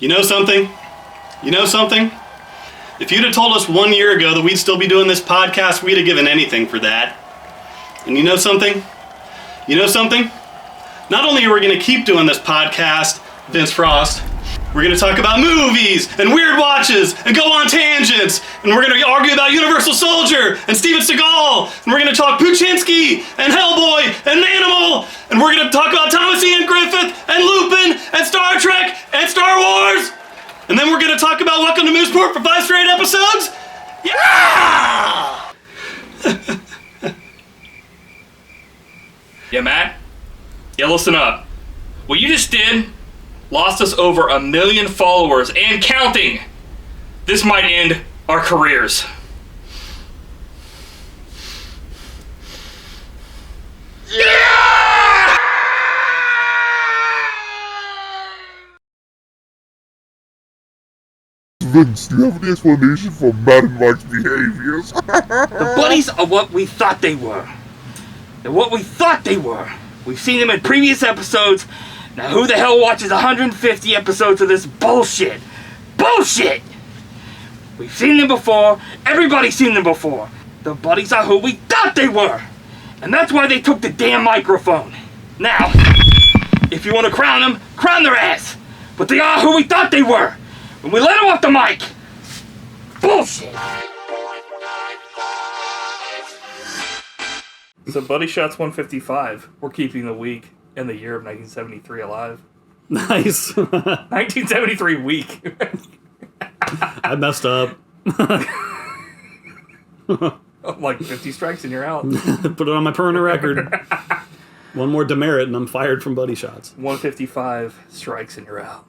You know something? You know something? If you'd have told us 1 year ago that we'd still be doing this podcast, we'd have given anything for that. And you know something? You know something? Not only are we going to keep doing this podcast, Vince Frost, we're going to talk about movies and weird watches and go on tangents, and we're going to argue about Universal Soldier and Steven Seagal, and we're going to talk Puchinsky and Hellboy and Manimal, and we're going to talk about Thomas Ian Griffith and Lupin and Star Trek and Star Wars, and then we're going to talk about Welcome to Mooseport for 5 straight episodes. Yeah! Yeah, Matt? Yeah, listen up. What you just did lost us over 1 million followers and counting. This might end our careers. Yeah! Vince, do you have any explanation for Matt and Mike's behaviors? The buddies are what we thought they were. They're what we thought they were. We've seen them in previous episodes. Now who the hell watches 150 episodes of this bullshit? Bullshit! We've seen them before. Everybody's seen them before. The buddies are who we thought they were. And that's why they took the damn microphone. Now, if you want to crown them, crown their ass. But they are who we thought they were. When we let them off the mic. Bullshit! So Buddy Shotz 155. We're keeping the week and the year of 1973 alive. Nice. 1973 week. I messed up. Like 50 strikes and you're out. Put it on my permanent record. One more demerit and I'm fired from Buddy Shots. 155 strikes and you're out.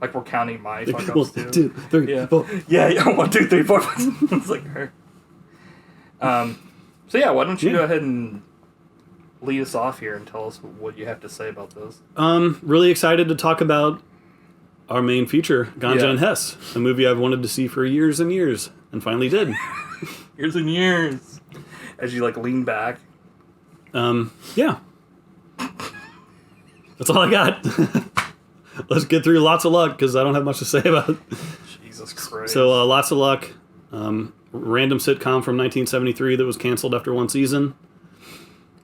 Like we're counting my fuck ups too. 2, 3, Yeah. 4. Yeah, 1, 2, 3, 4. It's like her. So yeah, why don't you go ahead and lead us off here and tell us what you have to say about this. Really excited to talk about our main feature, Ganja and Hess, a movie I've wanted to see for years and years, and finally did. Years and years. As you like lean back. Yeah. That's all I got. Let's get through Lotsa Luck, because I don't have much to say about it. Jesus Christ. So, Lotsa Luck, random sitcom from 1973 that was canceled after 1 season,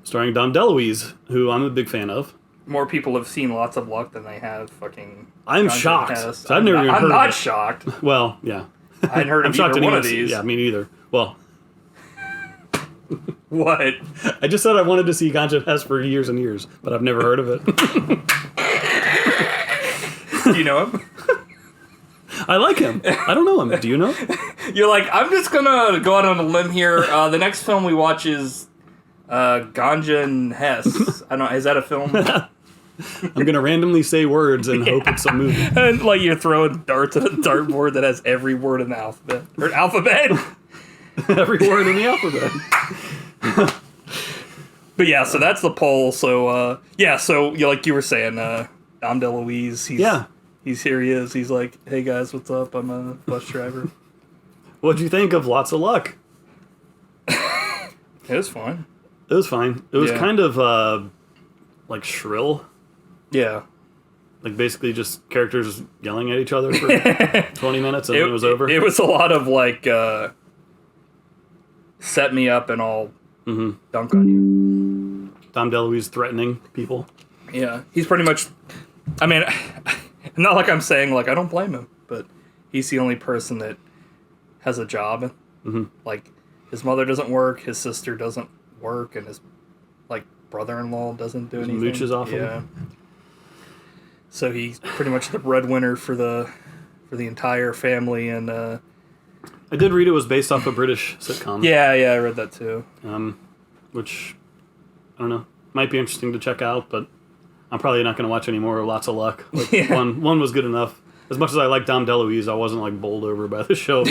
starring Dom DeLuise, who I'm a big fan of. More people have seen Lots of Luck than they have fucking... I'm Ganja shocked. and Hess. I've never even heard I'm not of it. shocked. Well, yeah. I hadn't heard I'm of shocked either one of anyone's- these. Yeah, me neither. Well, What? I just said I wanted to see Ganja and Hess for years and years, but I've never heard of it. Do you know him? I like him. I don't know him. Do you know? You're like, I'm just gonna go out on a limb here. The next film we watch is Ganja and Hess. I don't know, is that a film? I'm going to randomly say words and hope it's a movie. And like you're throwing darts at a dartboard that has every word in the alphabet. Or alphabet! Every word in the alphabet. But yeah, so that's the poll. So, yeah, so like you were saying, Dom DeLuise, he's here he is. He's like, hey guys, what's up? I'm a bus driver. What'd you think of Lotsa Luck? It was fun. It was fine. It was kind of, like, shrill. Yeah. Like, basically just characters yelling at each other for 20 minutes and then it was over. It was a lot of, like, set me up and I'll dunk on you. Dom DeLuise threatening people. Yeah. He's pretty much... I mean, not like I'm saying, like, I don't blame him, but he's the only person that has a job. Like, his mother doesn't work, his sister doesn't work, and his, like, brother-in-law doesn't do anything. Mooches off him. So he's pretty much the breadwinner for the entire family, and I did read it was based off a British sitcom. yeah, I read that too. Which, I don't know, might be interesting to check out, but I'm probably not going to watch any more Lotsa Luck. Like, one was good enough. As much as I like Dom DeLuise, I wasn't, like, bowled over by the show.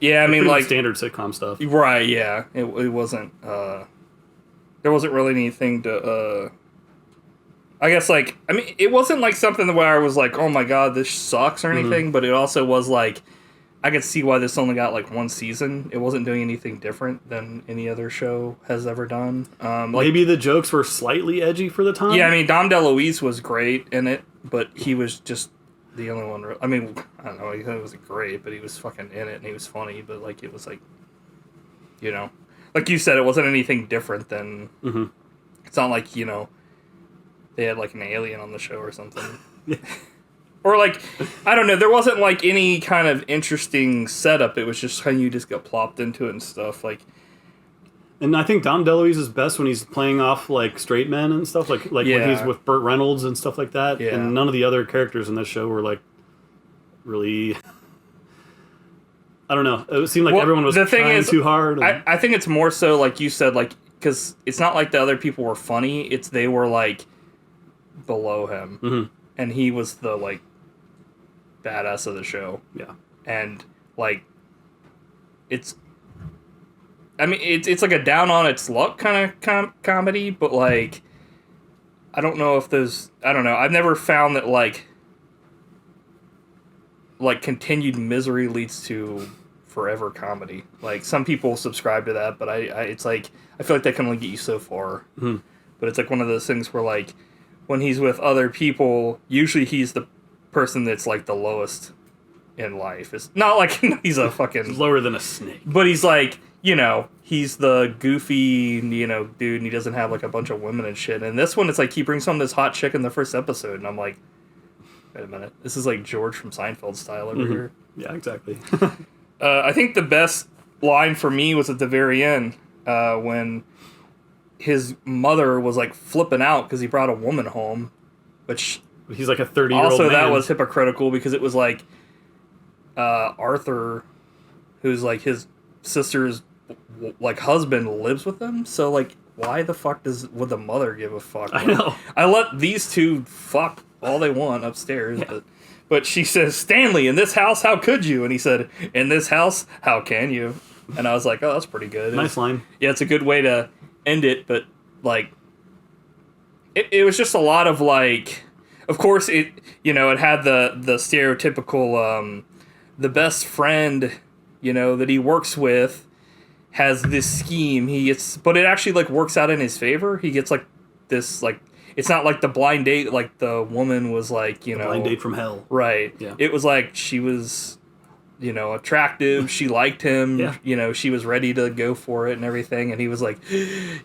Yeah, I mean, like... standard sitcom stuff. Right, yeah. It wasn't... there wasn't really anything to... I guess, like... I mean, it wasn't, like, something where I was like, oh my god, this sucks or anything, but it also was, like... I could see why this only got, like, 1 season. It wasn't doing anything different than any other show has ever done. Like, maybe the jokes were slightly edgy for the time? Yeah, I mean, Dom DeLuise was great in it, but he was just the only one. I mean, I don't know. He wasn't great, but he was fucking in it and he was funny. But like, it was like, you know, like you said, it wasn't anything different than. Mm-hmm. It's not like, you know, they had like an alien on the show or something. Or like, I don't know. There wasn't like any kind of interesting setup. It was just how you just got plopped into it and stuff. Like. And I think Dom DeLuise is best when he's playing off like straight men and stuff, like when he's with Burt Reynolds and stuff like that. Yeah. And none of the other characters in this show were like really. I don't know. It seemed like everyone was trying too hard. And... I think it's more so like you said, like because it's not like the other people were funny. It's they were like below him, mm-hmm. and he was the like badass of the show. Yeah, and like it's. I mean, it's like a down on its luck kind of comedy, but like, I don't know if those. I don't know. I've never found that like continued misery leads to forever comedy. Like some people subscribe to that, but I it's like I feel like that can only get you so far. Mm-hmm. But it's like one of those things where like when he's with other people, usually he's the person that's like the lowest in life. It's not like he's a fucking he's lower than a snake, but he's like. You know, he's the goofy, you know, dude, and he doesn't have, like, a bunch of women and shit. And this one, it's like he brings home this hot chick in the first episode, and I'm like, wait a minute. This is like George from Seinfeld style over here. Yeah, exactly. I think the best line for me was at the very end, when his mother was, like, flipping out because he brought a woman home, which... He's like a 30-year-old Also, man. that was hypocritical because it was, like, Arthur, who's, like, his sister's like husband lives with them, so like why the fuck would the mother give a fuck? I know. I let these two fuck all they want upstairs, but she says, Stanley, in this house, how could you? And he said, in this house, how can you? And I was like, oh, that's pretty good. Nice line. Yeah, it's a good way to end it, but like it was just a lot of like, of course it it had the stereotypical the best friend that he works with has this scheme. But it actually like works out in his favor. He gets like this like it's not like the blind date like the woman was like blind date from hell. Right. Yeah. It was like she was attractive. She liked him. Yeah. She was ready to go for it and everything. And he was like,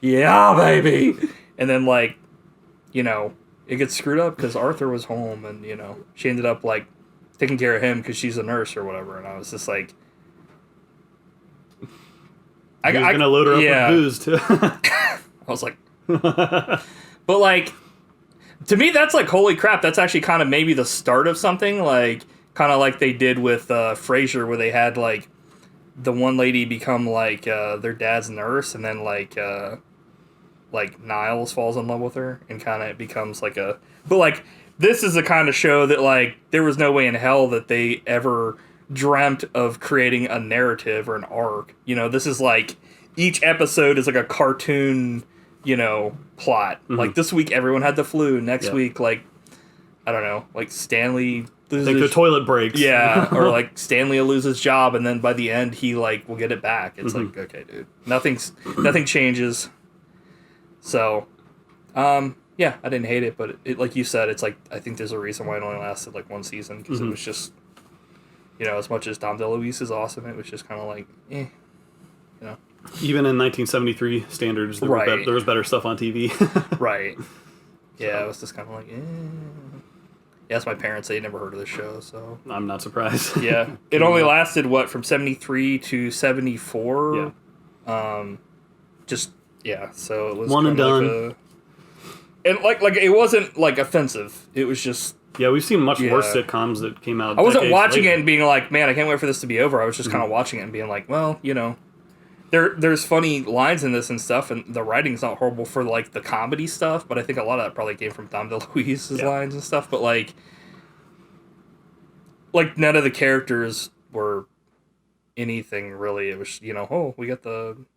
yeah, baby. And then like it gets screwed up because Arthur was home and she ended up like taking care of him because she's a nurse or whatever. And I was just like. I was going to load her up with booze, too. I was like... But, like, to me, that's like, holy crap, that's actually kind of maybe the start of something, like, kind of like they did with Frasier, where they had, like, the one lady become, like, their dad's nurse, and then, like, Niles falls in love with her, and kind of becomes, like, a... But, like, this is the kind of show that, like, there was no way in hell that they ever... dreamt of creating a narrative or an arc. This is like each episode is like a cartoon, plot. Mm-hmm. Like this week everyone had the flu. Next week, like I don't know, like Stanley loses the toilet breaks. Yeah, or like Stanley will lose his job and then by the end he like will get it back. It's like, okay, dude. Nothing changes. So yeah, I didn't hate it, but it like you said, it's like I think there's a reason why it only lasted like one season because it was just as much as Dom DeLuise is awesome, it was just kind of like, Even in 1973 standards, there was better stuff on TV. Right. Yeah, it was just kind of like, Yes, my parents, they never heard of this show, so... I'm not surprised. Yeah. It only lasted, from 73 to 74? Yeah. So it was... One and done. And, like, it wasn't, like, offensive. It was just... Yeah, we've seen much worse sitcoms that came out. I wasn't watching it and being like, man, I can't wait for this to be over. I was just kind of watching it and being like, well, there's funny lines in this and stuff, and the writing's not horrible for like the comedy stuff, but I think a lot of that probably came from Dom DeLuise's lines and stuff. But like none of the characters were anything really. It was we got the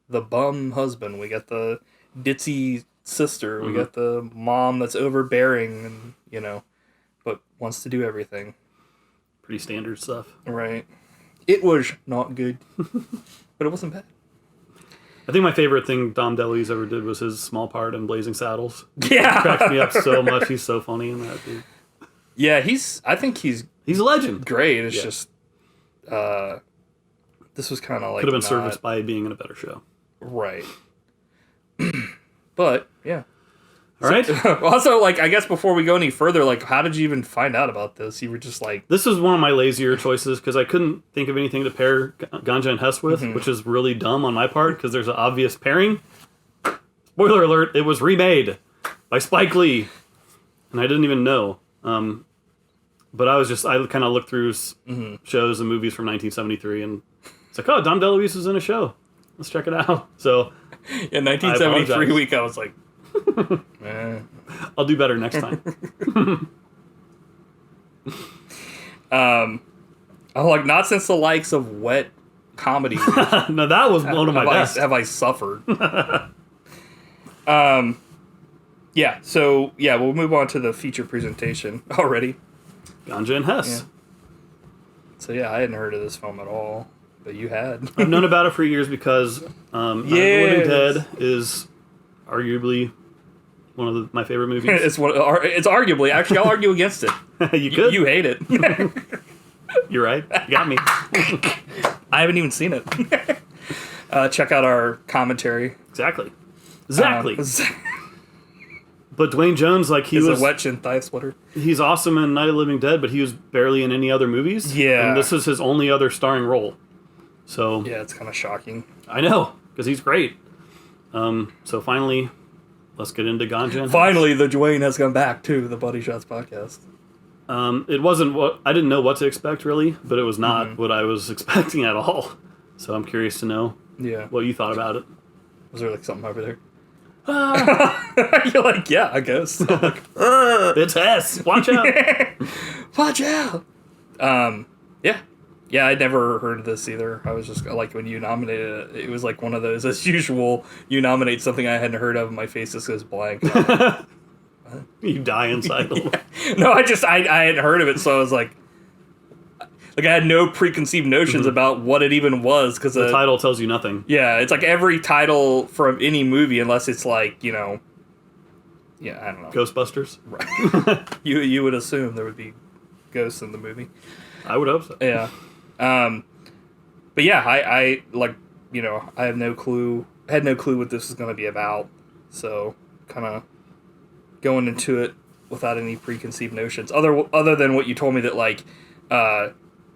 bum husband, we got the ditzy sister, we got the mom that's overbearing, and but wants to do everything. Pretty standard stuff. Right. It was not good, but it wasn't bad. I think my favorite thing Dom DeLuise ever did was his small part in Blazing Saddles. Yeah. It cracks me up so much. He's so funny in that, dude. Yeah, I think he's He's a legend. great. It's Yeah. just, this was kind of like Could have been not- serviced by being in a better show. Right. But, yeah. All right. Also, like, I guess before we go any further, like, how did you even find out about this? You were just like... This is one of my lazier choices because I couldn't think of anything to pair Ganja and Hess with, which is really dumb on my part because there's an obvious pairing. Spoiler alert, it was remade by Spike Lee. And I didn't even know. But I kind of looked through shows and movies from 1973 and it's like, oh, Dom DeLuise is in a show. Let's check it out. So, in 1973 apologize. week, I was like... I'll do better next time. I'm like, not since the likes of Wet Comedy Week No, that was one of my best. have I suffered. Yeah, so, yeah, we'll move on to the feature presentation already. Ganja and Hess. Yeah. So, yeah, I hadn't heard of this film at all, but you had. I've known about it for years because Night of the Living Dead is arguably one of my favorite movies. It's arguably, actually, I'll argue against it. You could. You hate it. You're right. You got me. I haven't even seen it. Check out our commentary. Exactly. But DuaneJones, like He's a wet chin thigh splitter. he's awesome in Night of the Living Dead, but he was barely in any other movies. Yeah. And this is his only other starring role. So Yeah, it's kind of shocking. I know, because he's great. So finally, let's get into Ganja and Finally, the Dwayne has come back to the Buddy Shots podcast. It wasn't what I didn't know what to expect really, but it was not what I was expecting at all. So I'm curious to know Yeah. what you thought about it. Was there like something over there? You're like, yeah, I guess. I'm like, It's Hess. Watch out. watch out. Yeah. Yeah, I'd never heard of this either. I was just like, when you nominated it, it was like one of those, as usual, you nominate something I hadn't heard of, and my face just goes blank. You die inside a little. No, I hadn't heard of it, so I was like I had no preconceived notions about what it even was, because The title tells you nothing. yeah, it's like every title from any movie, unless it's like, yeah, I don't know. Ghostbusters? Right. You would assume there would be ghosts in the movie. I would hope so. Yeah. But yeah, I like, I have no clue. Had no clue what this was going to be about. So kind of going into it without any preconceived notions, other than what you told me that like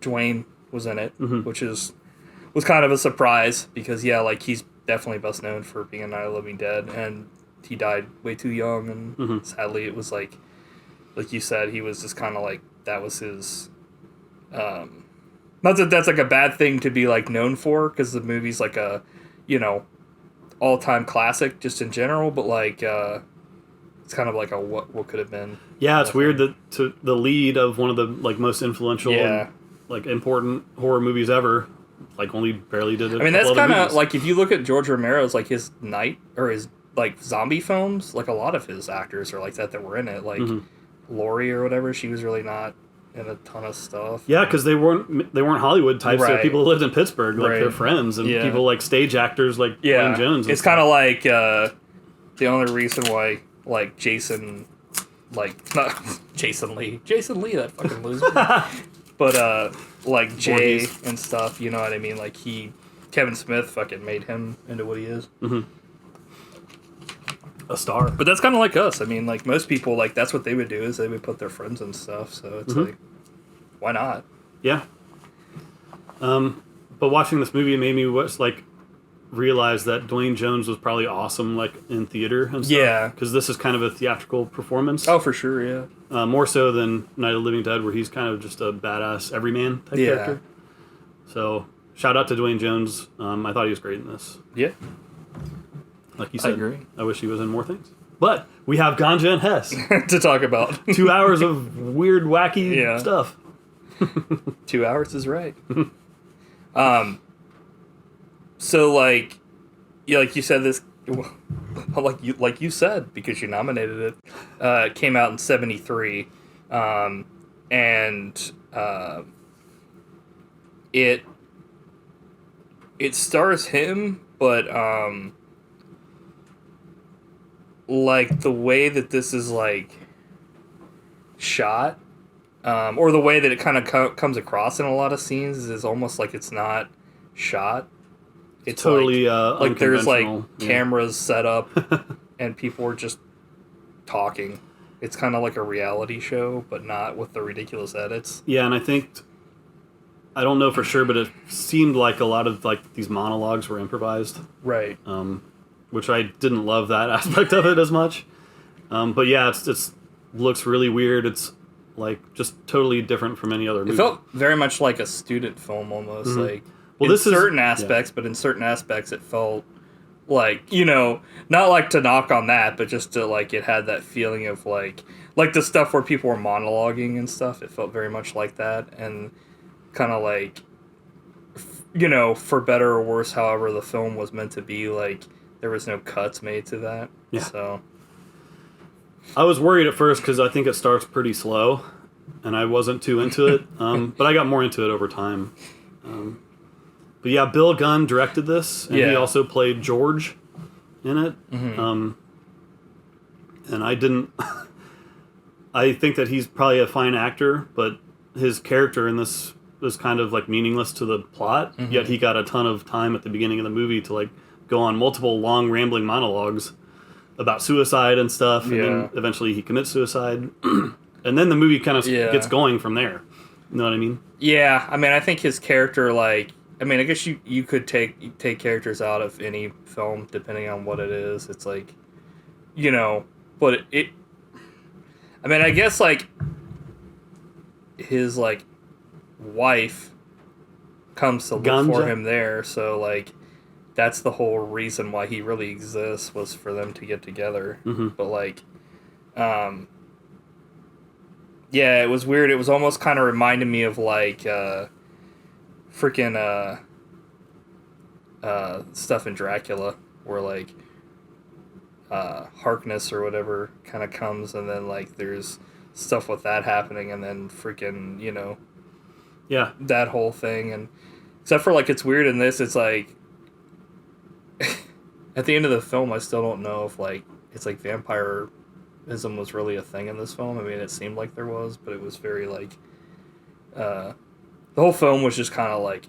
Dwayne was in it, which was kind of a surprise because like he's definitely best known for being in Night of the Living Dead, and he died way too young, and sadly it was like you said, he was just kind of like, that was his not that that's like a bad thing to be like known for, because the movie's like a all-time classic just in general, but like it's kind of like a what could have been. Yeah, it's weird that the lead of one of the like most influential and, like important horror movies ever, like only barely did it. I mean, that's kind of like, if you look at George Romero's like his night or his like zombie films, like a lot of his actors are like that were in it, like Laurie or whatever. She was really not in a ton of stuff. Yeah, because they weren't Hollywood types. They're Right. people who lived in Pittsburgh, like Right. their friends, and Yeah. people like stage actors like DuaneJones. It's kind of like the only reason why like Jason, like not Jason Lee, that fucking loser, but like Jay Voorhees. and stuff. You know what I mean? Like Kevin Smith fucking made him into what he is. a star. But that's kind of like us. I mean, like most people, like that's what they would do, is they would put their friends and stuff. So it's like, why not? Yeah. But watching this movie made me realize that DuaneJones was probably awesome like in theater and stuff. Yeah. Because this is kind of a theatrical performance. Oh, for sure, yeah. More so than Night of the Living Dead, where he's kind of just a badass everyman type character. So shout out to DuaneJones. I thought he was great in this. Yeah. Like you said, agree. I wish he was in more things. But we have Ganja and Hess. To talk about 2 hours of weird, wacky stuff. 2 hours is right. So like you said, this like you said, because you nominated it, came out in 1973, and it stars him, but like the way that this is like shot or the way that it kind of comes across in a lot of scenes is almost like it's not shot. It's totally like there's like unconventional. cameras set up and people are just talking. It's kind of like a reality show, but not with the ridiculous edits. Yeah, and I don't know for sure, but it seemed like a lot of like these monologues were improvised, Right. which I didn't love that aspect of it as much. But yeah, it's looks really weird. It's like just totally different from any other movie. It felt very much like a student film almost. Like Well, in this is- certain aspects, but in certain aspects it felt like, you know, not like to knock on that, but just to like it had that feeling of like the stuff where people were monologuing and stuff. It felt very much like that, and kind of like, you know, for better or worse, however the film was meant to be, like there was no cuts made to that. Yeah. So I was worried at first because I think it starts pretty slow, and I wasn't too into it. But I got more into it over time. But yeah, Bill Gunn directed this, and he Yeah. also played George in it. And I didn't. I think that he's probably a fine actor, but his character in this is kind of like meaningless to the plot. Yet he got a ton of time at the beginning of the movie to like go on multiple long rambling monologues about suicide and stuff, and then eventually he commits suicide, and then the movie kind of gets going from there. You know what I mean? yeah, I mean, I think his character, like, I mean, I guess you could take characters out of any film depending on what it is. It's like, you know, but it I mean, I guess like his like wife comes to look for Ganja. him there, so like that's the whole reason why he really exists, was for them to get together. But like yeah, it was weird. It was almost kind of reminding me of like freaking stuff in Dracula, where like Harkness or whatever kind of comes, and then like there's stuff with that happening, and then freaking, you know, Yeah. that whole thing. And except for like, it's weird in this, it's like at the end of the film I still don't know if like it's like vampirism was really a thing in this film. I mean, it seemed like there was, but it was very like the whole film was just kind of like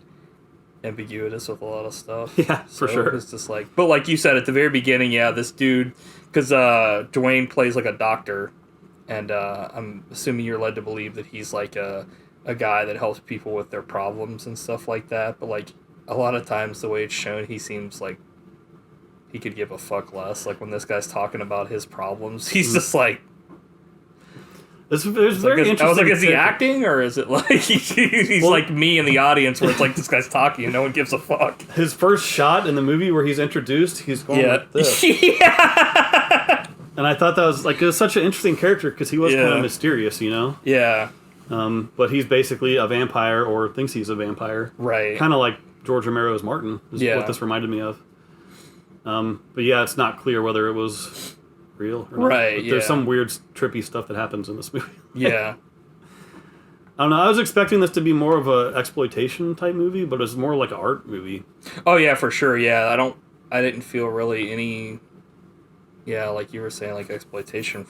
ambiguous with a lot of stuff. Yeah, for sure. It was just like, but like you said at the very beginning, yeah, this dude, because Dwayne plays like a doctor, and I'm assuming you're led to believe that he's like a guy that helps people with their problems and stuff like that. But like a lot of times the way it's shown, he seems like he could give a fuck less. Like when this guy's talking about his problems, he's just like, It's very interesting. I was like, is he acting, or is it like he's like me in the audience, where it's like this guy's talking and no one gives a fuck? His first shot in the movie where he's introduced, he's going like this. Yeah. And I thought that was like, it was such an interesting character because he was kind of mysterious, you know? Yeah. But he's basically a vampire, or thinks he's a vampire. Right. Kind of like George Romero's Martin is what this reminded me of. But yeah, it's not clear whether it was real or not. Right, But there's yeah. some weird, trippy stuff that happens in this movie. Yeah. I don't know. I was expecting this to be more of a exploitation type movie, but it's more like an art movie. Oh yeah, for sure. Yeah, I didn't feel really any. Yeah, like you were saying, like exploitation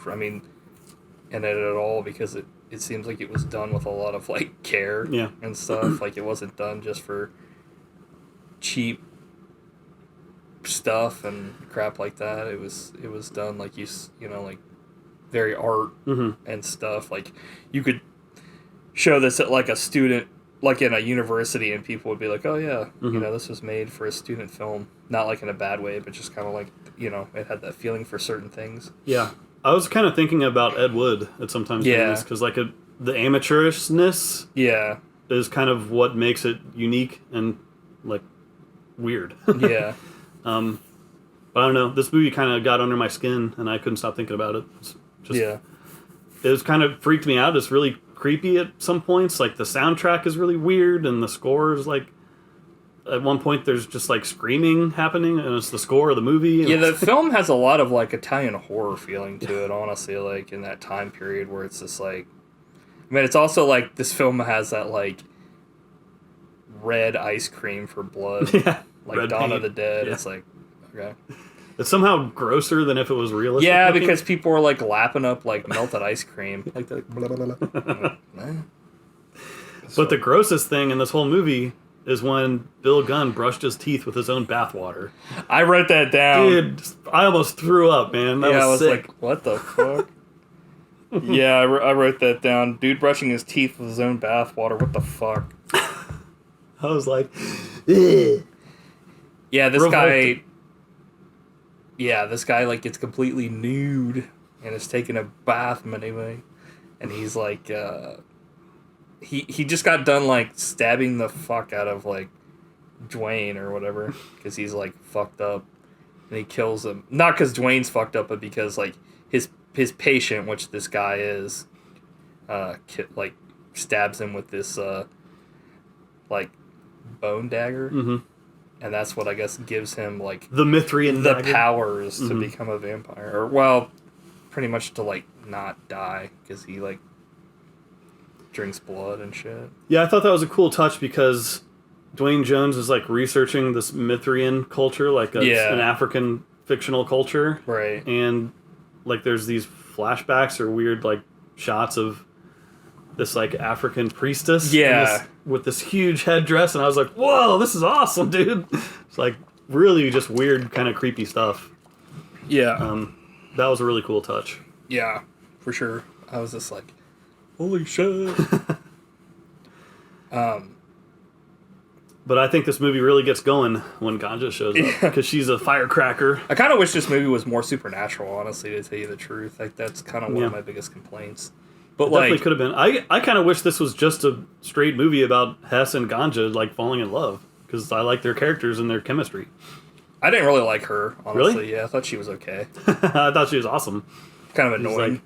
in it at all, because it seems like it was done with a lot of like care and stuff. Like it wasn't done just for cheap stuff and crap like that. It was done like you know, like very art and stuff. Like you could show this at like a student, like in a university, and people would be like, oh yeah, you know, this was made for a student film. Not like in a bad way, but just kind of like, you know, it had that feeling for certain things. Yeah. I was kind of thinking about Ed Wood at sometimes because like the amateurishness is kind of what makes it unique and like weird. Yeah. But I don't know. This movie kind of got under my skin, and I couldn't stop thinking about it. It was kind of freaked me out. It's really creepy at some points. Like the soundtrack is really weird, and the score is like, at one point there's just like screaming happening, and it's the score of the movie. Yeah, the film has a lot of like Italian horror feeling to it, honestly, like in that time period where it's just like, I mean, it's also like this film has that like red ice cream for blood, Yeah, like red Dawn paint. of the Dead. Yeah. It's like, okay. It's somehow grosser than if it was realistic. Yeah, looking. because people were like lapping up like melted ice cream. Like that. Blah, blah, blah. But the grossest thing in this whole movie is when Bill Gunn brushed his teeth with his own bathwater. I wrote that down. Dude, I almost threw up, man. That I was was sick. like, what the fuck? Yeah, I wrote that down. Dude brushing his teeth with his own bathwater. What the fuck? I was like, ugh. Yeah, this Revolted. guy. Yeah, this guy like gets completely nude and is taking a bath anyway, and he's like, he just got done like stabbing the fuck out of like Dwayne or whatever because he's like fucked up, and he kills him. Not because Dwayne's fucked up, but because like his patient, which this guy is, like stabs him with this like bone dagger. Mm-hmm. And that's what I guess gives him like The Mithrian the dagger. powers to become a vampire, or well, pretty much to like not die because he like drinks blood and shit. Yeah, I thought that was a cool touch because DuaneJones is like researching this Mithrian culture, like an African fictional culture, Right. and like there's these flashbacks or weird like shots of this like African priestess, Yeah. with this huge headdress, and I was like, whoa, this is awesome, dude. It's like really just weird, kind of creepy stuff. Yeah. That was a really cool touch. Yeah, for sure. I was just like, holy shit. But I think this movie really gets going when Ganja shows up because she's a firecracker. I kind of wish this movie was more supernatural, honestly, to tell you the truth. Like that's kind of one of my biggest complaints. But Definitely like, could have been. I kind of wish this was just a straight movie about Hess and Ganja like falling in love because I like their characters and their chemistry. I didn't really like her, honestly. Really? Yeah, I thought she was okay. I thought she was awesome. Kind of It's annoying. like,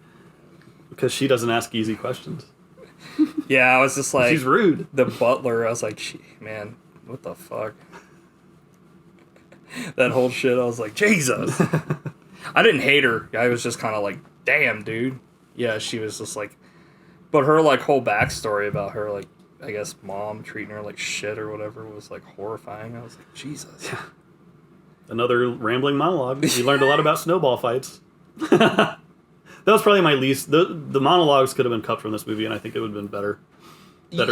because she doesn't ask easy questions. Yeah, I was just like, She's rude. the butler. I was like, man, what the fuck? That whole shit. I was like, Jesus. I didn't hate her. I was just kind of like, damn, dude. Yeah, she was just like, but her like whole backstory about her like, I guess mom treating her like shit or whatever was like horrifying. I was like, Jesus. Another rambling monologue. We learned a lot about snowball fights. That was probably my least. The monologues could have been cut from this movie, and I think it would have been better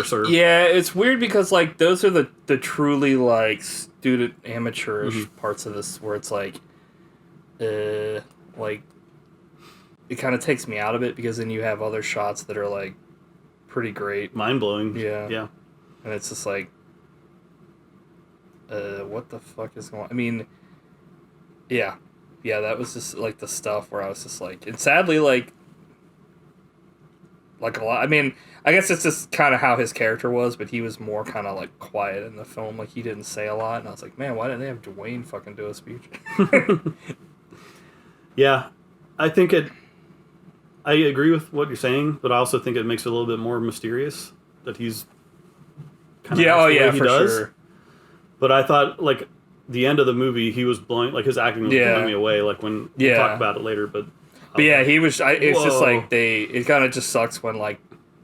served. Yeah, it's weird because like those are the truly like student amateurish parts of this where it's like it kind of takes me out of it because then you have other shots that are like pretty great. Mind blowing. Yeah. Yeah. And it's just like what the fuck is going on? I mean, yeah, that was just like the stuff where I was just like, and sadly like a lot. I mean, I guess it's just kind of how his character was, but he was more kind of like quiet in the film. Like he didn't say a lot, and I was like, man, why didn't they have Dwayne fucking do a speech? Yeah, I think I agree with what you're saying, but I also think it makes it a little bit more mysterious that he's kind of for sure. But I thought like the end of the movie, he was blowing like his acting was blowing me away. Like when we'll talk about it later, but yeah, he was. It's just Whoa. like it kind of just sucks when like,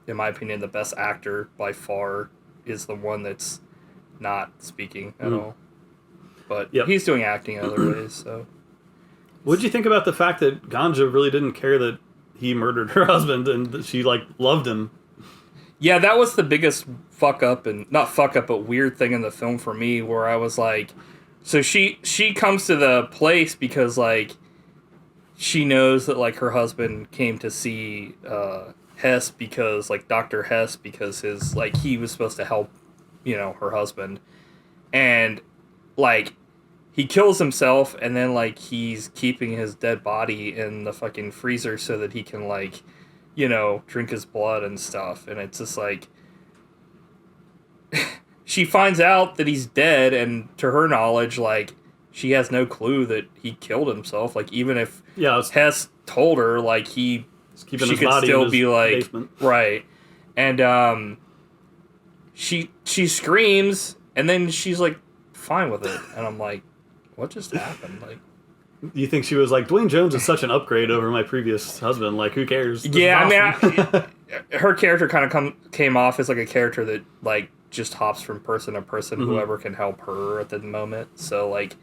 in my opinion, the best actor by far is the one that's not speaking at all. But he's doing acting in other ways. So, what'd you think about the fact that Ganja really didn't care that he murdered her husband and that she like loved him? yeah, that was the biggest fuck up and not fuck up, but weird thing in the film for me, where I was like, so she comes to the place because like she knows that like her husband came to see Hess because like Dr. Hess because his like he was supposed to help, you know, her husband, and like he kills himself and then like he's keeping his dead body in the fucking freezer so that he can like, you know, drink his blood and stuff, and it's just like she finds out that he's dead, and to her knowledge like she has no clue that he killed himself. Like even if Hess told her, like she could still be like basement. Right, and she screams, and then she's like fine with it, and I'm like, what just happened? Like, You think she was like, DuaneJones is such an upgrade over my previous husband? Like, who cares? This is awesome. Her character kind of came off as like a character that like just hops from person to person, whoever can help her at the moment. So like,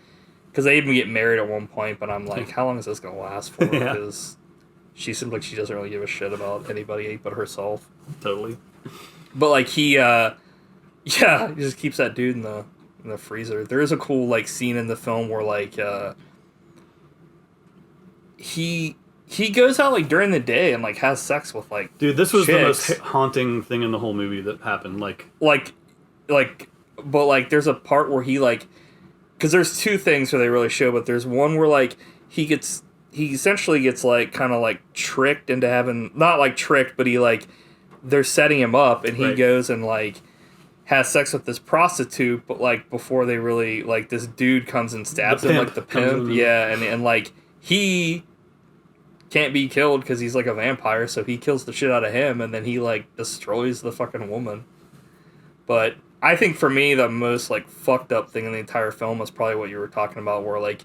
Because they even get married at one point, but I'm like, how long is this going to last for? Yeah. Because she seems like she doesn't really give a shit about anybody but herself. Totally. But, like, he just keeps that dude in the freezer. There is a cool, like, scene in the film where, like, he goes out, like, during the day and, like, has sex with, like, Dude, this was chicks. the most haunting thing in the whole movie that happened. But, like, there's a part where he, like... Because there's two things where they really show, but there's one where, like, he essentially gets, like, kind of, like, tricked into having... Not, like, tricked, but he, like... They're setting him up, and he goes and, like, has sex with this prostitute, but, like, before they really... Like, this dude comes and stabs him, like, the pimp. Yeah, and, like, he... can't be killed because he's like a vampire, so he kills the shit out of him, and then he like destroys the fucking woman. But I think for me the most like fucked up thing in the entire film was probably what you were talking about, where like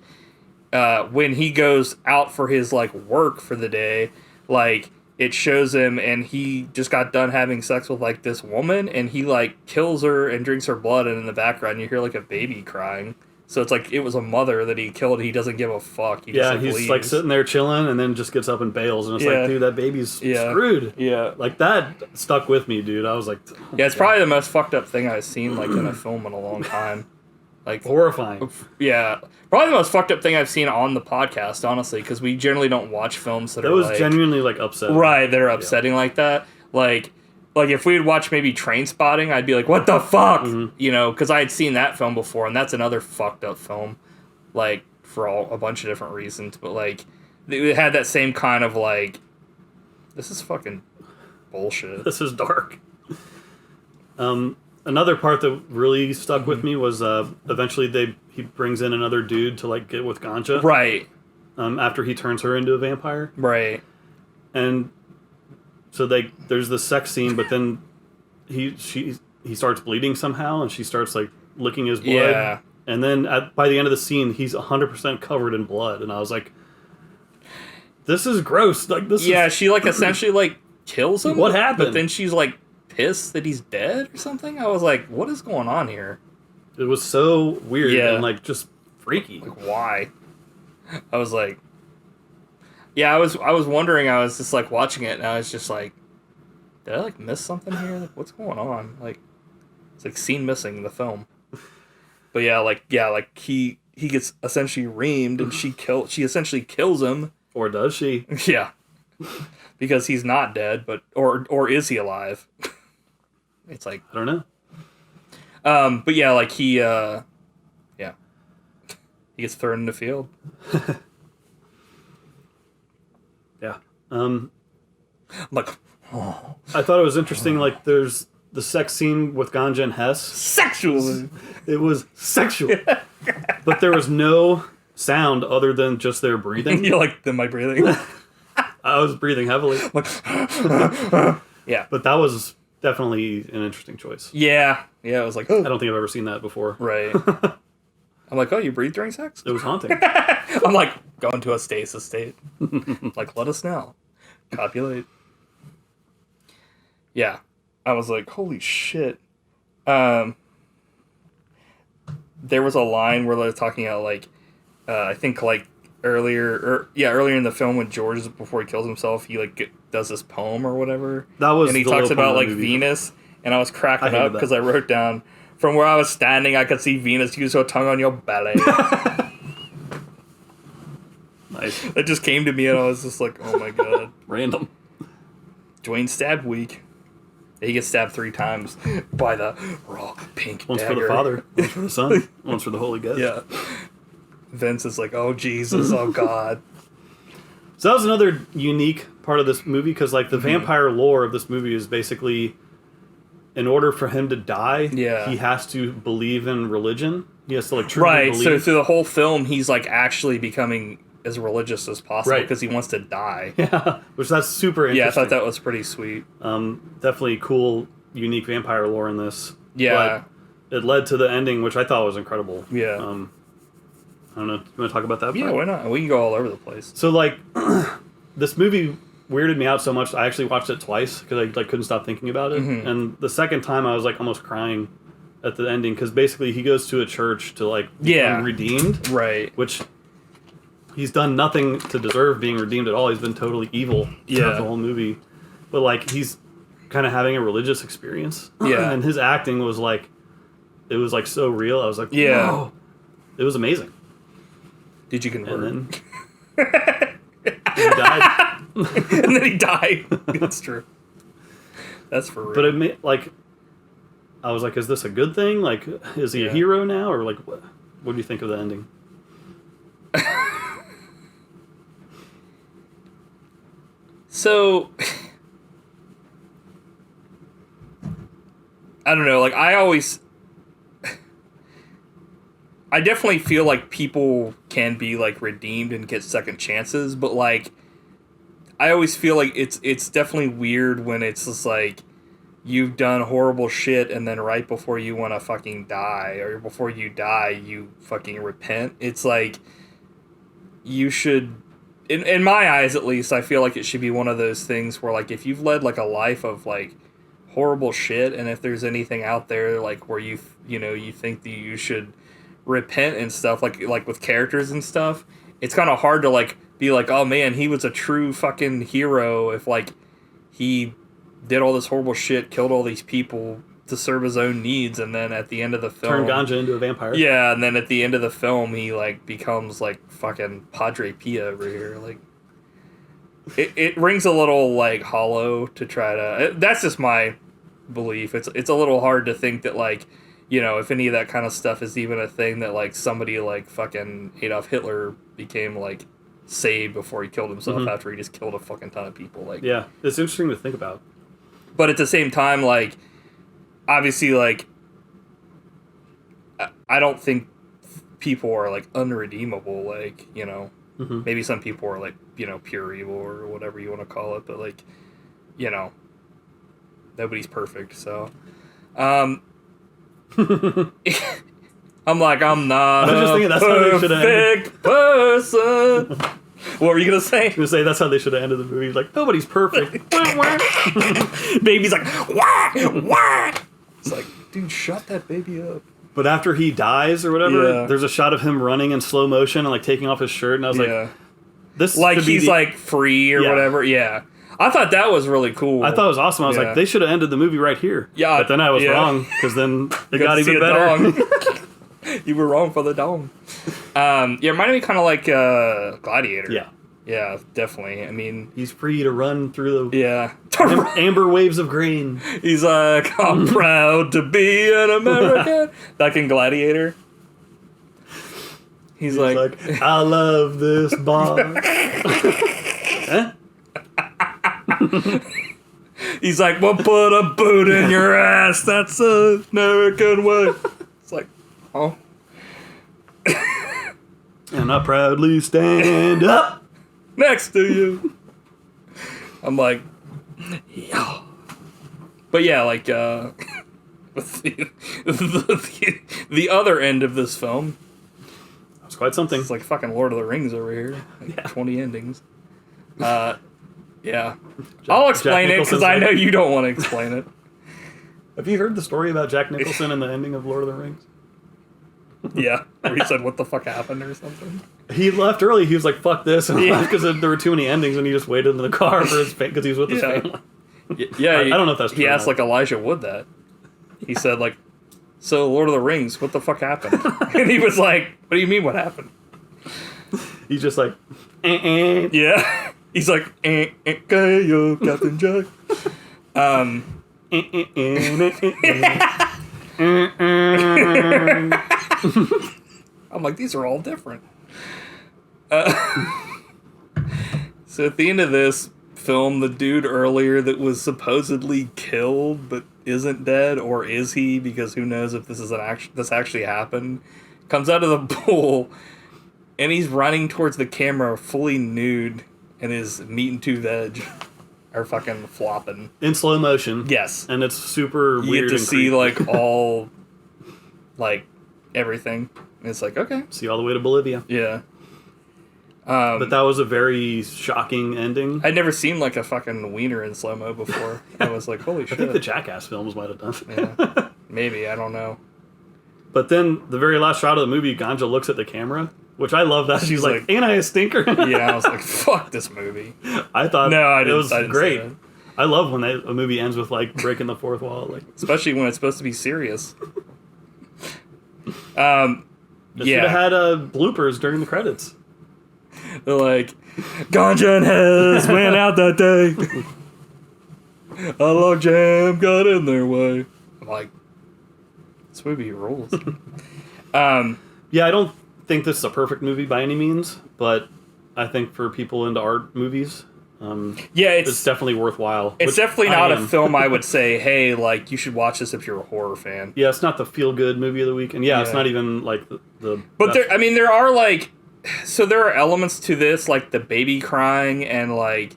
when he goes out for his like work for the day, like it shows him and he just got done having sex with like this woman, and he like kills her and drinks her blood, and in the background you hear like a baby crying. So it's like it was a mother that he killed. He doesn't give a fuck. He just, like, he's leaves. like sitting there chilling, and then just gets up and bails, and it's like, dude, that baby's screwed. Yeah, like that stuck with me, dude. I was like, it's probably the most fucked up thing I've seen like in a film in a long time. Like horrifying. Yeah, probably the most fucked up thing I've seen on the podcast, honestly, because we generally don't watch films that was like, genuinely like upsetting. Right, that are upsetting like that. Like if we had watched maybe Train Spotting, I'd be like, what the fuck? Mm-hmm. You know, because I had seen that film before, and that's another fucked up film, like, for a bunch of different reasons. But, like, it had that same kind of, like, this is fucking bullshit. This is dark. Another part that really stuck with me was eventually he brings in another dude to, like, get with Ganja. Right. After he turns her into a vampire. Right. And... So there's the sex scene, but then he starts bleeding somehow, and she starts like licking his blood. Yeah. And then by the end of the scene, he's 100% covered in blood, and I was like, "This is gross." Like this. Yeah, she like essentially like kills him. What happened? But then she's like pissed that he's dead or something. I was like, "What is going on here?" It was so weird and like just freaky. Like why? I was like. Yeah, I was wondering, I was just, like, watching it, and I was just like, did I, like, miss something here? Like, what's going on? Like, it's, like, scene missing in the film. But, he gets essentially reamed, and she essentially kills him. Or does she? Yeah. Because he's not dead, but, or is he alive? It's like... I don't know. But, yeah, like, he gets thrown in the field. Yeah. I'm like, oh. I thought it was interesting, like, there's the sex scene with Ganja and Hess. Sexual! It was sexual. But there was no sound other than just their breathing. You like my breathing? I was breathing heavily. Yeah. But that was definitely an interesting choice. Yeah. Yeah, it was like, oh. I don't think I've ever seen that before. Right. I'm like, oh, you breathe during sex? It was haunting. I'm like, go into a stasis state. Like, let us know. Copulate. Yeah. I was like, holy shit. There was a line where they were talking about, like, I think, like, earlier in the film when George, before he kills himself, he, like, does this poem or whatever. That was and he talks about, like, Venus. And I was cracking up because I wrote down, from where I was standing, I could see Venus use her tongue on your belly. Nice. It just came to me and I was just like, oh my god. Random. Dwayne stabbed weak. He gets stabbed 3 times by the raw pink Once dagger. for the Father, once for the Son, once for the Holy Ghost. Yeah. Vince is like, oh Jesus, oh God. So that was another unique part of this movie, because like the vampire lore of this movie is basically, in order for him to die, he has to believe in religion. He has to like truly believe. So through the whole film, he's like actually becoming as religious as possible because he wants to die. Yeah, which that's super interesting. Yeah, I thought that was pretty sweet. Definitely cool, unique vampire lore in this. Yeah. But it led to the ending, which I thought was incredible. Yeah. I don't know. You want to talk about that? Yeah, why not? We can go all over the place. So, like, this movie weirded me out so much, I actually watched it twice because I like couldn't stop thinking about it. And the second time, I was like almost crying at the ending, because basically he goes to a church to like Yeah. become redeemed, Right. which he's done nothing to deserve being redeemed at all. He's been totally evil throughout the whole movie, but like he's kind of having a religious experience. Yeah. And his acting was like, it was like so real. I was like, Yeah. whoa. It was amazing. Did you convert? And then he died. And then he died. That's true. That's for real. But it made like, I was like, is this a good thing? Like, is he a hero now, or like, what do you think of the ending? So, I don't know, like, I definitely feel like people can be, like, redeemed and get second chances, but, like, I always feel like it's definitely weird when it's just, like, you've done horrible shit and then right before you want to fucking die, or before you die, you fucking repent. It's like, you should... In my eyes, at least, I feel like it should be one of those things where, like, if you've led, like, a life of, like, horrible shit, and if there's anything out there, like, where you think that you should repent and stuff, like with characters and stuff, it's kind of hard to, like, be like, oh, man, he was a true fucking hero if, like, he did all this horrible shit, killed all these people to serve his own needs, and then at the end of the film... Turn Ganja into a vampire. Yeah, and then at the end of the film, he, like, becomes, like, fucking Padre Pia over here. Like, it rings a little, like, hollow to try to... That's just my belief. It's a little hard to think that, like, you know, if any of that kind of stuff is even a thing, that, like, somebody like fucking Adolf Hitler became, like, saved before he killed himself after he just killed a fucking ton of people. Like, yeah, it's interesting to think about. But at the same time, like, obviously, like, I don't think people are, like, unredeemable, like, you know. Maybe some people are, like, you know, pure evil or whatever you want to call it, but, like, you know, nobody's perfect, so. I'm like, I'm not I was just thinking that's how they should have ended. perfect person. What were you going to say? I was going to say, that's how they should have ended the movie. Like, nobody's perfect. Baby's like, wah, wah. It's like, dude, shut that baby up. But after he dies or whatever, Yeah. there's a shot of him running in slow motion and, like, taking off his shirt, and I was like, this like could be he's, like, free or whatever. Yeah. I thought that was really cool. I thought it was awesome. I was Yeah. like, they should have ended the movie right here. Yeah, But then I was yeah. wrong, because then it Good got to see even a better. dong. You were wrong for the dong. Yeah, it reminded me kind of like Gladiator. Yeah. Yeah, definitely. I mean, He's free to run through the yeah. amber waves of grain. He's like, I'm proud to be an American. Like in Gladiator. He's like, I love this bar. Huh? he's like, we'll put a boot in your ass. That's an American way. It's like, oh. And I proudly stand up Next to you. I'm like, yeah. But yeah, like, with the other end of this film, It's quite something. it's like fucking Lord of the Rings over here. Like 20 endings. Yeah. I'll explain it because I know you don't want to explain it. Have you heard the story about Jack Nicholson and the ending of Lord of the Rings? Yeah. Where he said, what the fuck happened or something. He left early. He was like, fuck this. And Yeah. left because there were too many endings, and he just waited in the car for his because he was with his Yeah. family. Yeah. I don't know if that's true He or asked, not. like, Elijah Wood that. He said, like, so Lord of the Rings, what the fuck happened? And he was like, what do you mean what happened? He's just like, eh. Yeah. He's like, okay, yo, Captain Jack. I'm like, these are all different. So at the end of this film, the dude earlier that was supposedly killed but isn't dead, or is he? Because who knows if this is this actually happened. Comes out of the pool, and he's running towards the camera fully nude, and his meat and two veg are fucking flopping. In slow motion. Yes. And it's super You weird get to and see, creepy. like, all, like, everything. And it's like, okay. See all the way to Bolivia. Yeah. But that was a very shocking ending. I'd never seen, like, a fucking wiener in slow-mo before. I was like, holy shit. I think the Jackass films might have done. Yeah. Maybe, I don't know. But then the very last shot of the movie, Ganja looks at the camera, which I love that. She's like, ain't I a stinker? Yeah, I was like, fuck this movie. I thought I it was didn't great. say that. I love when a movie ends with like breaking the fourth wall. Like, Especially when it's supposed to be serious. should have had bloopers during the credits. They're like, Ganja and Hess went out that day. A log jam got in their way. I'm like, this movie rules. Yeah, I don't think this is a perfect movie by any means, but I think for people into art movies, it's definitely worthwhile. It's definitely not a film I would say, hey, like, you should watch this if you're a horror fan. Yeah, it's not the feel-good movie of the week, and it's not even, like, the But there are, like... So there are elements to this, like the baby crying and, like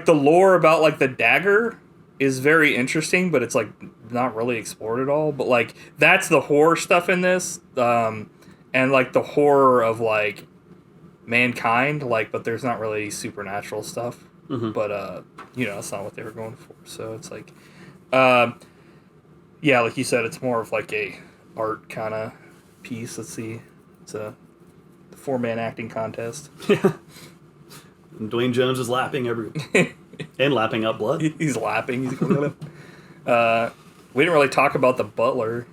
the lore about, like, the dagger is very interesting, but it's, like, not really explored at all. But, like, that's the horror stuff in this, and, like, the horror of, like, mankind, like, but there's not really supernatural stuff. Mm-hmm. But, that's not what they were going for. So it's, like, like you said, it's more of, like, a art kind of piece. Let's see. It's a 4-man acting contest. Yeah. And DuaneJones is lapping and lapping up blood. He's lapping. He's we didn't really talk about the butler.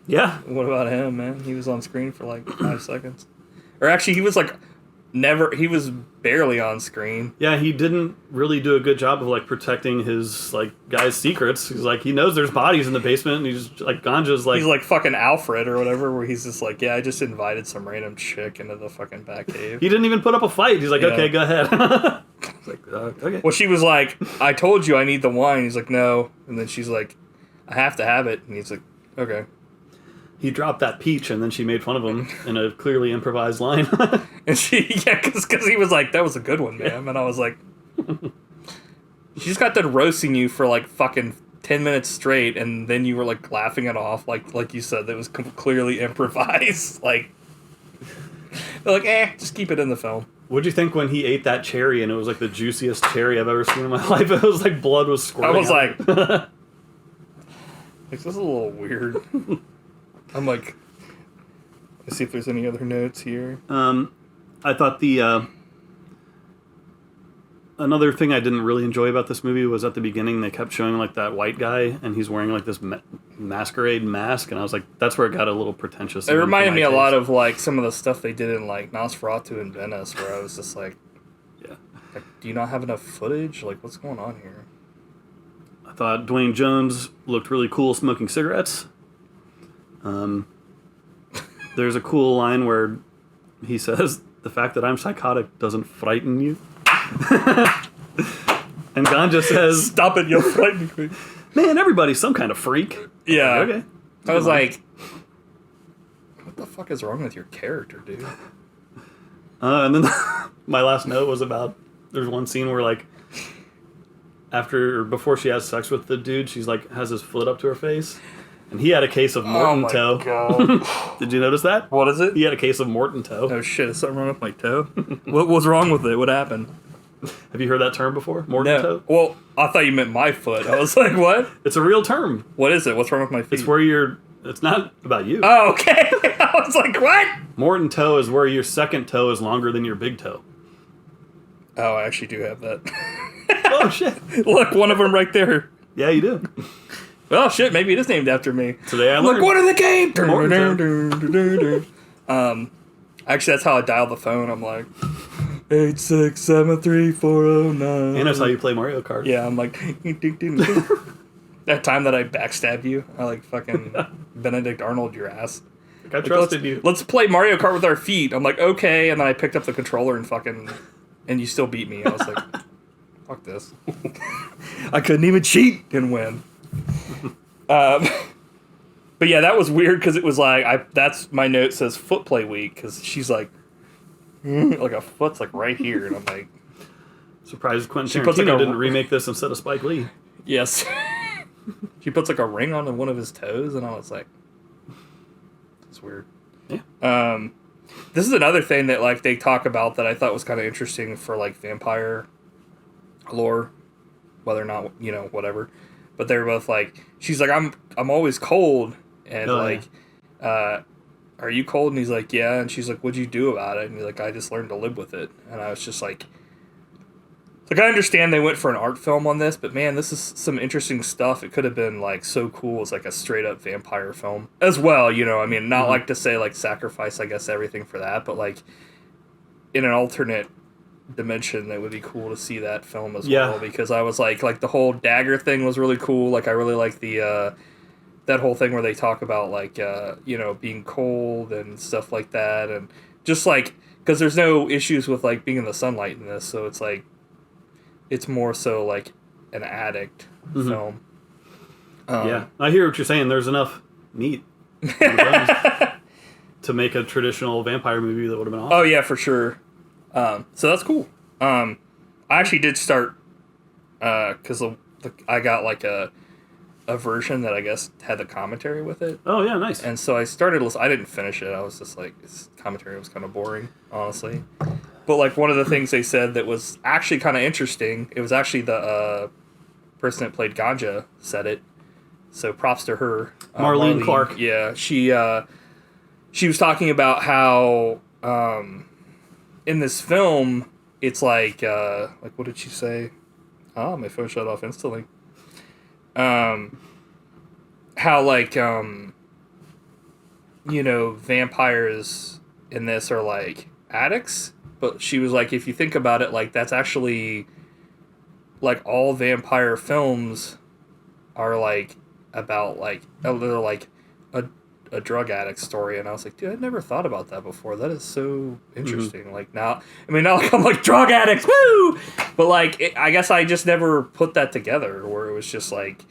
Yeah. What about him, man? He was on screen for like 5 seconds. Or actually, he was like he was barely on screen. Yeah, he didn't really do a good job of like protecting his like guy's secrets. He's like, he knows there's bodies in the basement, and he's like, Ganja's like, he's like fucking Alfred or whatever, where he's just like, yeah, I just invited some random chick into the fucking back cave. He didn't even put up a fight. He's like, okay, go ahead. It's like, okay. Well, she was like, I told you I need the wine. He's like, no, and then she's like, I have to have it, and he's like, okay. He dropped that peach, and then she made fun of him in a clearly improvised line. And because he was like, that was a good one, ma'am. And I was like, she just got done roasting you for like fucking 10 minutes straight, and then you were like laughing it off, like you said, that was clearly improvised. Like, they're like, just keep it in the film. What'd you think when he ate that cherry, and it was like the juiciest cherry I've ever seen in my life? It was like blood was squirting. I was out. like, this is a little weird. I'm like, let's see if there's any other notes here. I thought another thing I didn't really enjoy about this movie was at the beginning they kept showing like that white guy, and he's wearing like this masquerade mask, and I was like, that's where it got a little pretentious. It reminded me a lot of like some of the stuff they did in like Nosferatu and Venice, where I was just like, like, do you not have enough footage? Like, what's going on here? I thought DuaneJones looked really cool smoking cigarettes. There's a cool line where he says, the fact that I'm psychotic doesn't frighten you. And Ganja says, stop it, you're frightening me. Man, everybody's some kind of freak. Yeah. Like, okay. I was like, what the fuck is wrong with your character, dude? And then my last note was about, there's one scene where like, before she has sex with the dude, she's like, has his foot up to her face. And he had a case of Morton toe. God. Did you notice that? What is it? He had a case of Morton toe. Oh shit, is something wrong with my toe? What was wrong with it? What happened? Have you heard that term before? Morton toe? Well, I thought you meant my foot. I was like, what? It's a real term. What is it? What's wrong with my feet? It's where it's not about you. Oh, okay. I was like, what? Morton toe is where your second toe is longer than your big toe. Oh, I actually do have that. Oh, shit. Look, one of them right there. Yeah, you do. Oh, shit, maybe it is named after me. Today I learned. Look, what in the game? Actually, that's how I dial the phone. I'm like, 8673409. And that's how you play Mario Kart. Yeah, I'm like, that time that I backstabbed you, I like fucking Benedict Arnold your ass. I trusted you. Let's play Mario Kart with our feet. I'm like, okay, and then I picked up the controller and you still beat me. I was like, fuck this. I couldn't even cheat and win. But yeah, that was weird because it was like, that's my note says foot play week because she's like a foot's like right here, and I'm like, surprised Quentin she puts Tarantino like didn't remake this instead of Spike Lee. Yes. She puts like a ring on one of his toes, and I was like, that's weird. Yeah. This is another thing that like they talk about that I thought was kind of interesting for like vampire lore, whether or not whatever. But they were both like, she's like, I'm always cold, and Oh, like, are you cold? And he's like, yeah. And she's like, what'd you do about it? And he's like, I just learned to live with it. And I was just like, I understand they went for an art film on this, but man, this is some interesting stuff. It could have been like so cool as like a straight up vampire film as well. You know, I mean, not like to say like sacrifice, I guess, everything for that, but like in an alternate dimension, it would be cool to see that film as well, because I was like the whole dagger thing was really cool. Like I really like the that whole thing where they talk about like you know, being cold and stuff like that, and just like because there's no issues with like being in the sunlight in this, so it's like it's more so like an addict film. Yeah, I hear what you're saying. There's enough meat to make a traditional vampire movie that would have been awesome. Oh yeah, for sure. So that's cool. I actually did start because I got like a version that I guess had the commentary with it. Oh yeah, nice. And so I started listening. I didn't finish it. I was just like, this commentary was kind of boring, honestly. But like one of the things they said that was actually kind of interesting, it was actually the person that played Ganja said it. So props to her. Marlene Clark. Yeah, she was talking about how in this film it's like what did she say? Oh, my phone shut off instantly. How like you know, vampires in this are like addicts. But she was like, if you think about it, like, that's actually, like, all vampire films are, like, about, like, they're, like, a drug addict story. And I was like, dude, I'd never thought about that before. That is so interesting. Like, now, I mean, not like I'm like, drug addicts, woo! But, like, I guess I just never put that together, where it was just, like,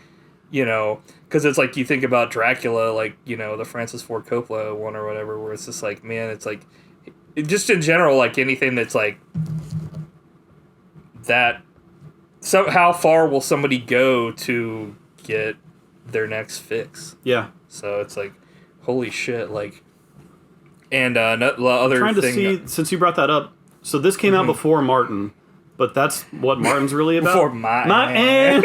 you know, because it's like, you think about Dracula, like, you know, the Francis Ford Coppola one or whatever, where it's just like, man, it's like, just in general, like anything that's like that. So how far will somebody go to get their next fix? Yeah. So it's like, holy shit! Like, and other I'm trying to thing, see, since you brought that up. So this came out before Martin, but that's what Martin's really about. Before Martin.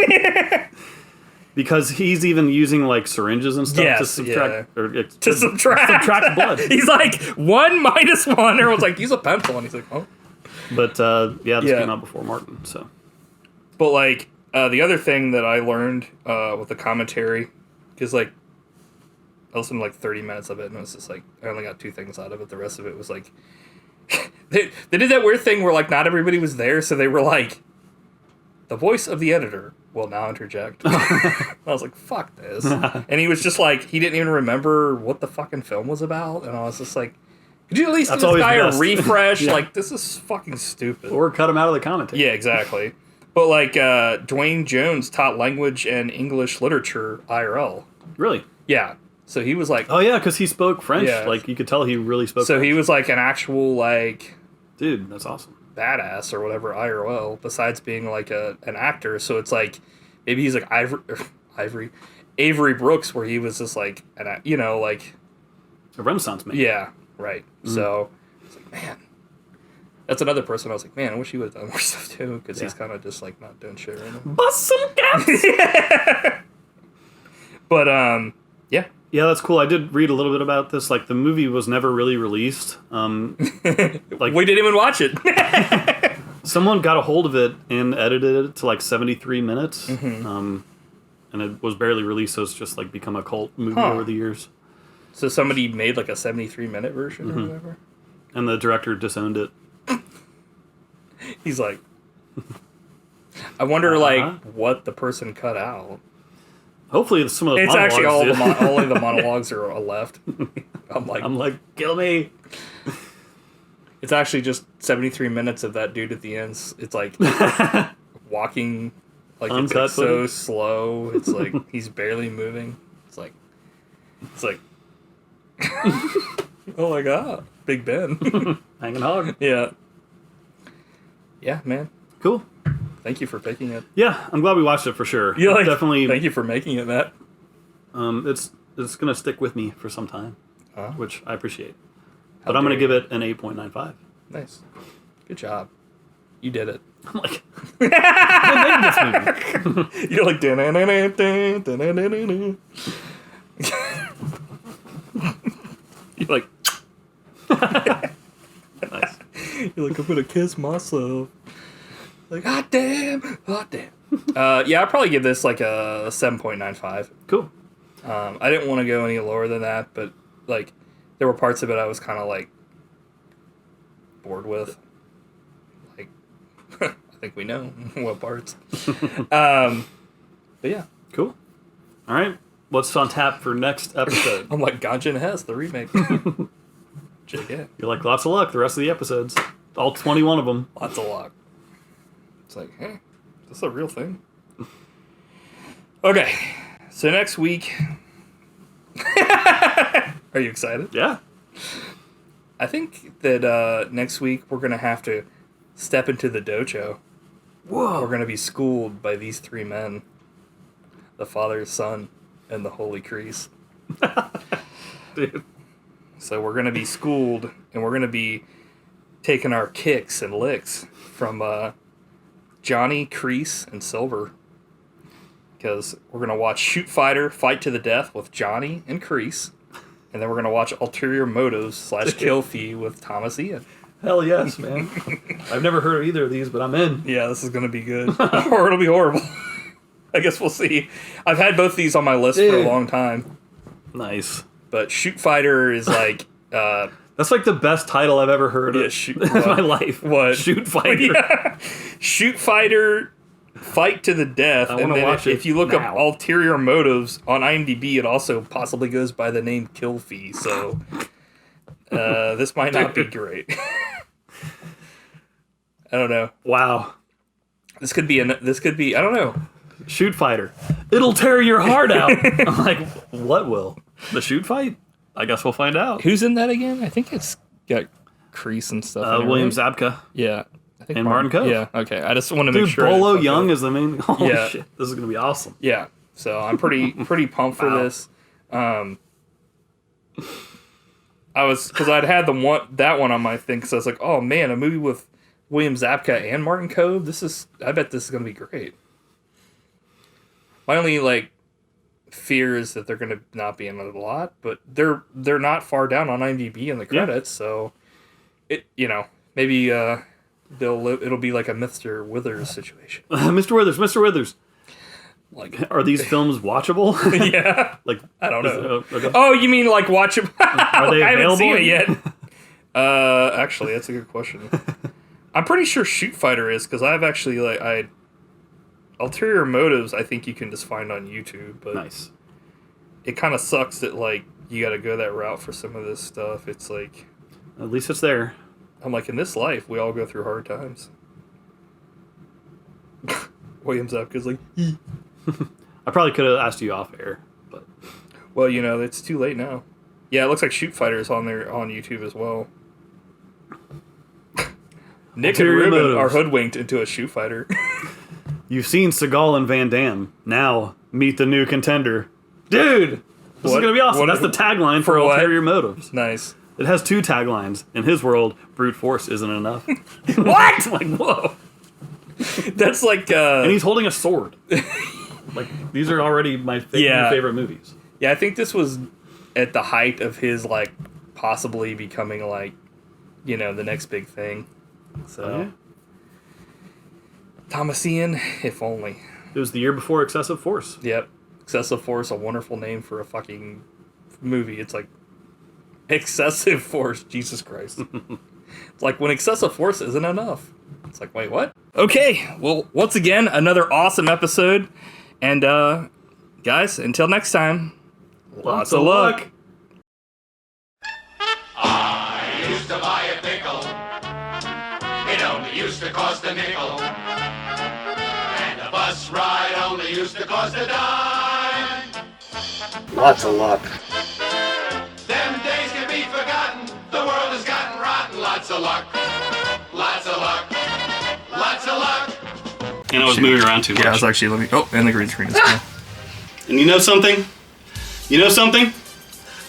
Because he's even using like syringes and stuff to subtract to subtract blood. He's like 1 minus 1. Everyone's like, use a pencil, and he's like, oh. But this came out before Martin. So, but like the other thing that I learned with the commentary, because like I listened to like 30 minutes of it, and it was just like I only got 2 things out of it. The rest of it was like they did that weird thing where like not everybody was there, so they were like, the voice of the editor will now interject. I was like, fuck this. And he was just like, he didn't even remember what the fucking film was about. And I was just like, could you at least give this guy a refresh? Yeah. Like, this is fucking stupid. Or cut him out of the commentary. Yeah, exactly. But like, DuaneJones taught language and English literature IRL. Really? Yeah. So he was like... Oh, yeah, because he spoke French. Yeah. Like, you could tell he really spoke French. So he was like an actual, like... Dude, that's awesome. Badass or whatever IRL, besides being like an actor. So it's like maybe he's like Avery Brooks, where he was just like you know, like a Renaissance man. Yeah, right. So it's like, man, that's another person I was like, man, I wish he would have done more stuff too, because he's kind of just like not doing shit right now. Bust some caps. But yeah. Yeah, that's cool. I did read a little bit about this. Like, the movie was never really released. Like, we didn't even watch it. Someone got a hold of it and edited it to like 73 minutes. And it was barely released, so it's just like become a cult movie over the years. So somebody made like a 73-minute version or whatever? And the director disowned it. He's like, I wonder like what the person cut out. Hopefully some of the monologues. It's actually all only the monologues are left. I'm like, kill me. It's actually just 73 minutes of that dude at the end. It's like walking, like uncut, it's like so slow. It's like he's barely moving. It's like oh my god, Big Ben. Hanging hard. Yeah. Yeah, man. Cool. Thank you for picking it. Yeah, I'm glad we watched it for sure. Yeah, like, definitely. Thank you for making it, Matt. It's gonna stick with me for some time, which I appreciate. How but I'm gonna give it an 8.95. Nice, good job. You did it. I'm like, I made this movie. You're like, You're like, nice. You're like, I'm gonna kiss myself. Like, hot damn. Yeah, I'd probably give this like a 7.95. Cool. I didn't want to go any lower than that, but like, there were parts of it I was kind of like bored with. Like, I think we know what parts. But yeah, cool. All right, what's on tap for next episode? I'm like Ganja and Hess, the remake. JK. You're like Lotsa Luck. The rest of the episodes, all 21 of them. Lotsa Luck. It's like, hey, is this a real thing? Okay, so next week. Are you excited? Yeah. I think that next week we're going to have to step into the dojo. Whoa. We're going to be schooled by these three men. The Father, Son, and the Holy Crease. Dude. So we're going to be schooled, and we're going to be taking our kicks and licks from Johnny, Crease, and Silver. Because we're going to watch Shoot Fighter Fight to the Death with Johnny and Crease. And then we're going to watch Ulterior Motives / Kill Fee with Thomas Ian. Hell yes, man. I've never heard of either of these, but I'm in. Yeah, this is going to be good. Or it'll be horrible. I guess we'll see. I've had both these on my list for a long time. Nice. But Shoot Fighter is like... that's like the best title I've ever heard in my life. What? Shoot Fighter. Yeah. Shoot Fighter Fight to the Death. I want to watch it if you look now. up Ulterior Motives on IMDb, it also possibly goes by the name Kill Fee. So this might not be great. I don't know. Wow. This could be I don't know. Shoot Fighter. It'll tear your heart out. I'm like, what will? The shoot fight? I guess we'll find out. Who's in that again? I think it's got Crease and stuff. In it, William right? Zabka. Yeah. I think And Martin Cove. Yeah, okay. I just want to make sure. Bolo Young is the main... Holy Yeah. shit. This is going to be awesome. Yeah. So I'm pretty pumped for Wow. this. Because I'd had that one on my thing, because I was like, oh man, a movie with William Zabka and Martin Cove. I bet this is going to be great. My only like fear is that they're going to not be in it a lot, but they're not far down on IMDb in the credits, so it maybe it'll be like a Mr. Withers situation. Mr. Withers. Like, are these films watchable? Yeah. Like, I don't know. Okay. Oh, you mean like watch them? Are they I haven't available? seen it yet. Actually, that's a good question. I'm pretty sure Shoot Fighter is, because I've actually Ulterior Motives, I think you can just find on YouTube, but Nice. It kind of sucks that like you got to go that route for some of this stuff. It's like, At least it's there. I'm like, in this life, we all go through hard times. William Zabka's like, I probably could have asked you off air, but well, it's too late now. Yeah, it looks like Shoot Fighter is on there on YouTube as well. Nick and Ulterior Ruben Motives. are hoodwinked into a Shoot Fighter. you've seen Seagal and Van Damme. Now meet the new contender. Dude! This is What? going to be awesome. What- That's the tagline for what? Ulterior Motives. Nice. It has two taglines. In his world, brute force isn't enough. What? Like, whoa. That's like, And he's holding a sword. Like, these are already my Yeah. favorite movies. yeah, I think this was at the height of his, like, possibly becoming, like, the next big thing. So, Oh, yeah. Thomas Ian, if only. It was the year before Excessive Force. Yep. Excessive Force, a wonderful name for a fucking movie. It's like, Excessive Force, Jesus Christ. It's like when Excessive Force isn't enough. It's like, wait, what? Okay, well, once again, another awesome episode. And, guys, until next time, lots of luck. I used to buy a pickle. It only used to cost a nickel. And a bus ride only used to cost a dime. Lots of luck. Them days can be forgotten. The world has gotten rotten. Lots of luck. Lots of luck. Lots of luck. And I was moving around too much. Yeah, I was actually looking. Oh, and the green screen is gone. And you know something?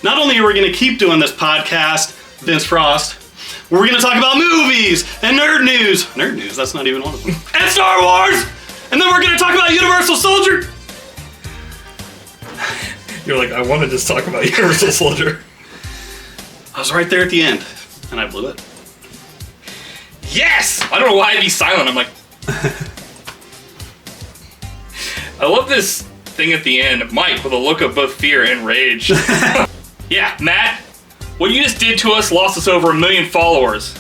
Not only are we going to keep doing this podcast, Vince Frost, we're going to talk about movies and nerd news. Nerd news, that's not even one of them. And Star Wars! And then we're going to talk about Universal Soldier. You're like, I want to just talk about Universal Soldier. I was right there at the end, and I blew it. Yes! I don't know why I'd be silent. I'm like... I love this thing at the end. Mike with a look of both fear and rage. Yeah, Matt, what you just did to us lost us over 1 million followers.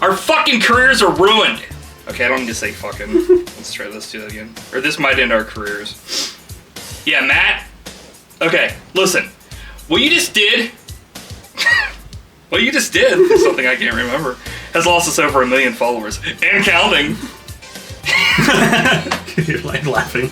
Our fucking careers are ruined. Okay, I don't need to say fucking. Let's try this, do that again. Or this might end our careers. Yeah, Matt. Okay, listen. What you just did... what you just did is something I can't remember. Has lost us over 1 million followers. And counting. You're like laughing.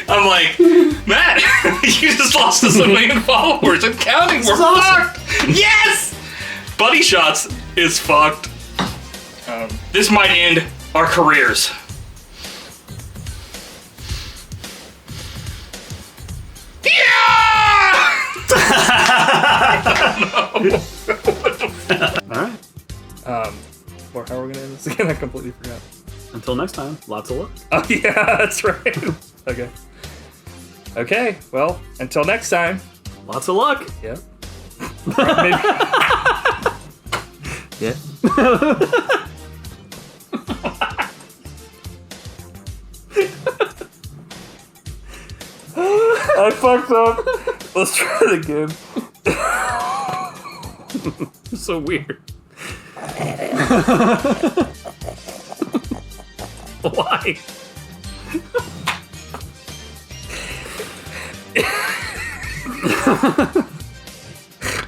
I'm like, Matt, you just lost us 1 million followers and counting. We're fucked. Yes! Buddy Shotz is fucked. This might end our careers. Yeah! Alright. Or how are we gonna end this again? I completely forgot. Until next time, lots of luck. Oh yeah, that's right. Okay. Okay, well, until next time. Lots of luck. Yeah. Yeah. I fucked up. Let's try it again. It's so weird. Why?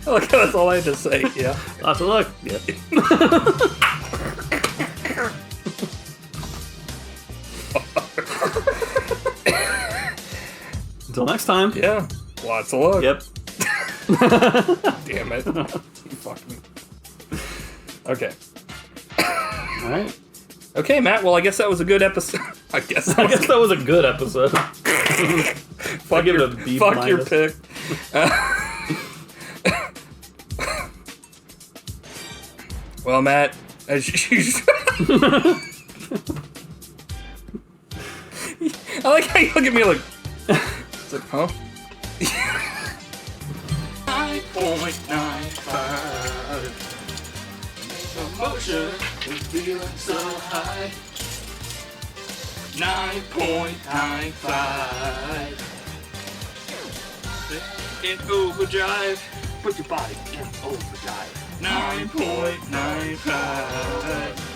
Look, that's all I had to say. Yeah. Lots of luck. Yeah. Until next time. Yeah. Lots of luck. Yep. Damn it. You fucked me. Okay. Alright. Okay, Matt. Well, I guess that was a good episode. I guess that was a good episode. Fuck give your, it a B fuck your minus. pick. Well, Matt, as you I like how you look at me like, it's like, huh? 9.95. Emotion is feeling so high. 9.95. In overdrive. Put your body in overdrive. 9.95.